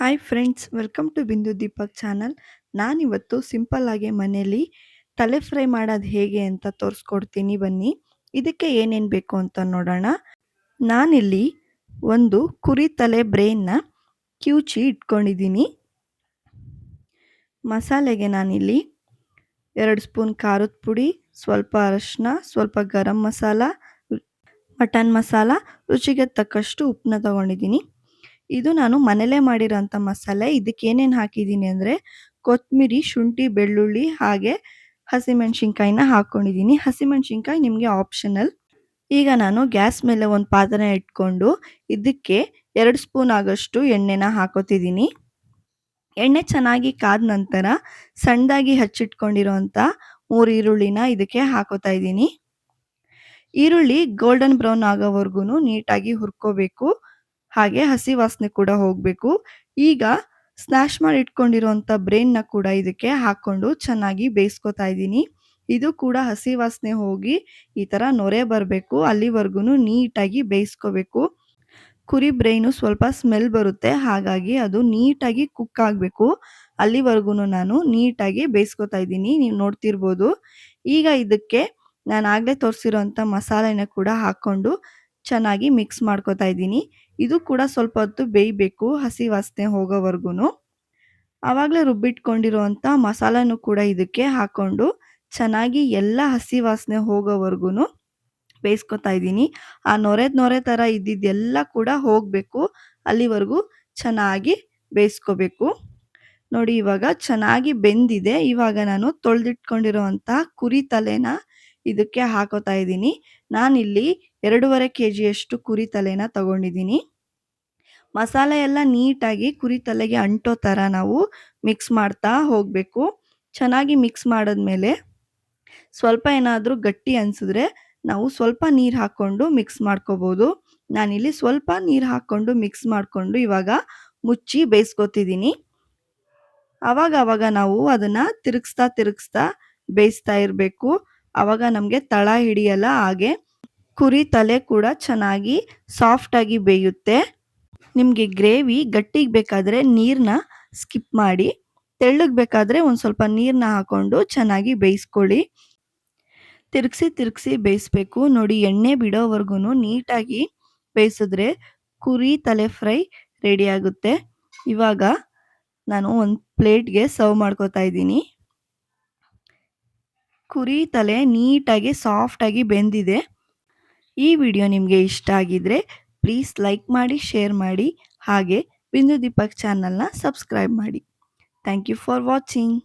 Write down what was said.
Hi friends, welcome to ಬಿಂದು Deepak channel. ನಾನಿವತ್ತು simple ಆಗಿ ಮನೇಲಿ ತಲೆ ಫ್ರೈ ಮಾಡೋದು ಹೇಗೆ ಅಂತ ತೋರಿಸ್ಕೊಡ್ತೀನಿ ಬನ್ನಿ. ಇದಕ್ಕೆ ಏನೇನು ಬೇಕು ಅಂತ ನೋಡೋಣ. ನಾನಿಲ್ಲಿ ಒಂದು ಕುರಿ ತಲೆ ಬ್ರೇನ್ನ ಕಿವುಚಿ ಇಟ್ಕೊಂಡಿದ್ದೀನಿ. ಮಸಾಲೆಗೆ ನಾನಿಲ್ಲಿ 2 ಸ್ಪೂನ್ ಖಾರದ ಪುಡಿ, ಸ್ವಲ್ಪ ಅರಶಿನ, ಸ್ವಲ್ಪ ಗರಂ ಮಸಾಲ, ಮಟನ್ ಮಸಾಲ, ರುಚಿಗೆ ತಕ್ಕಷ್ಟು ಉಪ್ಪನ್ನ ತಗೊಂಡಿದ್ದೀನಿ. ಇದು ನಾನು ಮನೇಲೇ ಮಾಡಿರೋಂಥ ಮಸಾಲೆ. ಇದಕ್ಕೆ ಏನೇನು ಹಾಕಿದ್ದೀನಿ ಅಂದರೆ ಕೊತ್ತಂಬರಿ, ಶುಂಠಿ, ಬೆಳ್ಳುಳ್ಳಿ ಹಾಗೆ ಹಸಿಮೆಣ್ಸಿನ್ಕಾಯಿನ ಹಾಕ್ಕೊಂಡಿದ್ದೀನಿ. ಹಸಿಮೆಣ್ಸಿನ್ಕಾಯಿ ನಿಮಗೆ ಆಪ್ಷನಲ್. ಈಗ ನಾನು ಗ್ಯಾಸ್ ಮೇಲೆ ಒಂದು ಪಾತ್ರೆ ಇಟ್ಕೊಂಡು ಇದಕ್ಕೆ 2 ಸ್ಪೂನ್ ಆಗೋಷ್ಟು ಎಣ್ಣೆನ ಹಾಕೋತಿದ್ದೀನಿ. ಎಣ್ಣೆ ಚೆನ್ನಾಗಿ ಕಾದ ನಂತರ ಸಣ್ಣದಾಗಿ ಹಚ್ಚಿಟ್ಕೊಂಡಿರೋಂಥ 3 ಈರುಳ್ಳಿನ ಇದಕ್ಕೆ ಹಾಕೋತಾ ಇದ್ದೀನಿ. ಈರುಳ್ಳಿ ಗೋಲ್ಡನ್ ಬ್ರೌನ್ ಆಗೋವರೆಗೂ ನೀಟಾಗಿ ಹುರ್ಕೋಬೇಕು. ಹಾಗೆ ಹಸಿ ವಾಸನೆ ಕೂಡ ಹೋಗಬೇಕು. ಈಗ ಸ್ನ್ಯಾಶ್ ಮಾಡಿ ಇಟ್ಕೊಂಡಿರೋಂಥ ಬ್ರೇನ್ನ ಕೂಡ ಇದಕ್ಕೆ ಹಾಕ್ಕೊಂಡು ಚೆನ್ನಾಗಿ ಬೇಯಿಸ್ಕೊತಾ ಇದ್ದೀನಿ. ಇದು ಕೂಡ ಹಸಿ ವಾಸನೆ ಹೋಗಿ ಈ ಥರ ನೊರೆ ಬರಬೇಕು, ಅಲ್ಲಿವರೆಗೂ ನೀಟಾಗಿ ಬೇಯಿಸ್ಕೋಬೇಕು. ಕುರಿ ಬ್ರೈನು ಸ್ವಲ್ಪ ಸ್ಮೆಲ್ ಬರುತ್ತೆ, ಹಾಗಾಗಿ ಅದು ನೀಟಾಗಿ ಕುಕ್ ಆಗಬೇಕು. ಅಲ್ಲಿವರೆಗೂ ನಾನು ನೀಟಾಗಿ ಬೇಯಿಸ್ಕೊತಾ ಇದ್ದೀನಿ, ನೀವು ನೋಡ್ತಿರ್ಬೋದು. ಈಗ ಇದಕ್ಕೆ ನಾನು ಆಗಲೇ ತೋರಿಸಿರೋಂಥ ಮಸಾಲೆನ ಕೂಡ ಹಾಕ್ಕೊಂಡು ಚೆನ್ನಾಗಿ ಮಿಕ್ಸ್ ಮಾಡ್ಕೊತಾ ಇದ್ದೀನಿ. ಇದು ಕೂಡ ಸ್ವಲ್ಪ ಹೊತ್ತು ಬೇಯಬೇಕು, ಹಸಿ ವಾಸನೆ ಹೋಗೋವರೆಗೂ. ಆವಾಗಲೇ ರುಬ್ಬಿಟ್ಕೊಂಡಿರೋಂಥ ಮಸಾಲನೂ ಕೂಡ ಇದಕ್ಕೆ ಹಾಕ್ಕೊಂಡು ಚೆನ್ನಾಗಿ ಎಲ್ಲ ಹಸಿ ವಾಸನೆ ಹೋಗೋವರೆಗೂ ಬೇಯಿಸ್ಕೊತಾ ಇದ್ದೀನಿ. ಆ ನೊರೆ ಥರ ಇದ್ದಿದ್ದೆಲ್ಲ ಕೂಡ ಹೋಗಬೇಕು, ಅಲ್ಲಿವರೆಗೂ ಚೆನ್ನಾಗಿ ಬೇಯಿಸ್ಕೋಬೇಕು. ನೋಡಿ, ಇವಾಗ ಚೆನ್ನಾಗಿ ಬೆಂದಿದೆ. ಇವಾಗ ನಾನು ತೊಳೆದಿಟ್ಕೊಂಡಿರೋಂಥ ಕುರಿ ತಲೆನ ಇದಕ್ಕೆ ಹಾಕೋತಾ ಇದ್ದೀನಿ. ನಾನಿಲ್ಲಿ 2.5 kgಯಷ್ಟು ಕುರಿ ತಲೆನ ತಗೊಂಡಿದ್ದೀನಿ. ಮಸಾಲೆ ಎಲ್ಲ ನೀಟಾಗಿ ಕುರಿ ತಲೆಗೆ ಅಂಟೋ ಥರ ನಾವು ಮಿಕ್ಸ್ ಮಾಡ್ತಾ ಹೋಗಬೇಕು. ಚೆನ್ನಾಗಿ ಮಿಕ್ಸ್ ಮಾಡಿದ್ಮೇಲೆ ಸ್ವಲ್ಪ ಏನಾದರೂ ಗಟ್ಟಿ ಅನಿಸಿದ್ರೆ ನಾವು ಸ್ವಲ್ಪ ನೀರು ಹಾಕ್ಕೊಂಡು ಮಿಕ್ಸ್ ಮಾಡ್ಕೋಬೋದು. ನಾನಿಲ್ಲಿ ಸ್ವಲ್ಪ ನೀರು ಹಾಕ್ಕೊಂಡು ಮಿಕ್ಸ್ ಮಾಡಿಕೊಂಡು ಇವಾಗ ಮುಚ್ಚಿ ಬೇಯಿಸ್ಕೊತಿದ್ದೀನಿ. ಆವಾಗ ನಾವು ಅದನ್ನು ತಿರುಗಿಸ್ತಾ ಬೇಯಿಸ್ತಾ ಇರಬೇಕು. ಆವಾಗ ನಮಗೆ ತಳ ಹಿಡಿಯಲ್ಲ, ಹಾಗೆ ಕುರಿ ತಲೆ ಕೂಡ ಚೆನ್ನಾಗಿ ಸಾಫ್ಟಾಗಿ ಬೇಯುತ್ತೆ. ನಿಮಗೆ ಗ್ರೇವಿ ಗಟ್ಟಿಗೆ ಬೇಕಾದರೆ ನೀರನ್ನ ಸ್ಕಿಪ್ ಮಾಡಿ, ತೆಳ್ಳಗೆ ಬೇಕಾದರೆ ಒಂದು ಸ್ವಲ್ಪ ನೀರನ್ನ ಹಾಕ್ಕೊಂಡು ಚೆನ್ನಾಗಿ ಬೇಯಿಸ್ಕೊಳ್ಳಿ. ತಿರುಗಿಸಿ ಬೇಯಿಸ್ಬೇಕು. ನೋಡಿ, ಎಣ್ಣೆ ಬಿಡೋವರೆಗೂ ನೀಟಾಗಿ ಬೇಯಿಸಿದ್ರೆ ಕುರಿ ತಲೆ ಫ್ರೈ ರೆಡಿ ಆಗುತ್ತೆ. ಇವಾಗ ನಾನು ಒಂದು ಪ್ಲೇಟ್ಗೆ ಸರ್ವ್ ಮಾಡ್ಕೋತಾ ಇದ್ದೀನಿ. ಕುರಿ ತಲೆ ನೀಟಾಗಿ ಸಾಫ್ಟಾಗಿ ಬೆಂದಿದೆ. ಈ ವಿಡಿಯೋ ನಿಮಗೆ ಇಷ್ಟ ಆಗಿದ್ರೆ ಪ್ಲೀಸ್ ಲೈಕ್ ಮಾಡಿ, ಶೇರ್ ಮಾಡಿ, ಹಾಗೆ ಬಿಂದು ದೀಪಕ್ ಚಾನಲ್ನ ಸಬ್ಸ್ಕ್ರೈಬ್ ಮಾಡಿ. Thank you for watching.